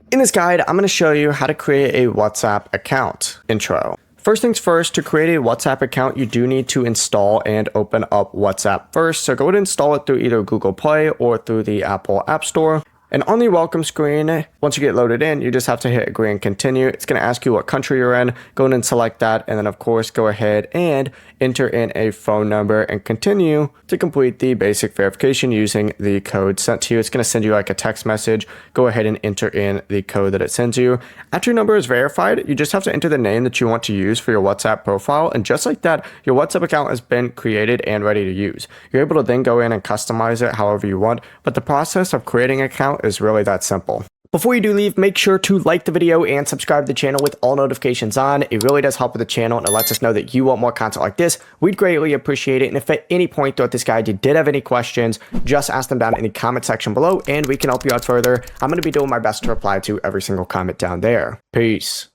In this guide, I'm going to show you how to create a WhatsApp account. Intro. First things first, to create a WhatsApp account, you do need to install and open up WhatsApp first. So go ahead and install it through either Google Play or through the Apple App Store. And on the welcome screen, once you get loaded in, you just have to hit agree and continue. It's going to ask you what country you're in. Go ahead and select that. And then, of course, go ahead and enter in a phone number and continue to complete the basic verification using the code sent to you. It's going to send you like a text message. Go ahead and enter in the code that it sends you. After your number is verified, you just have to enter the name that you want to use for your WhatsApp profile. And just like that, your WhatsApp account has been created and ready to use. You're able to then go in and customize it however you want. But the process of creating an account is really that simple. Before you do leave, make sure to like the video and subscribe to the channel with all notifications on. It really does help with the channel and it lets us know that you want more content like this. We'd greatly appreciate it. And if at any point throughout this guide you did have any questions, just ask them down in the comment section below and we can help you out further. I'm going to be doing my best to reply to every single comment down there. Peace.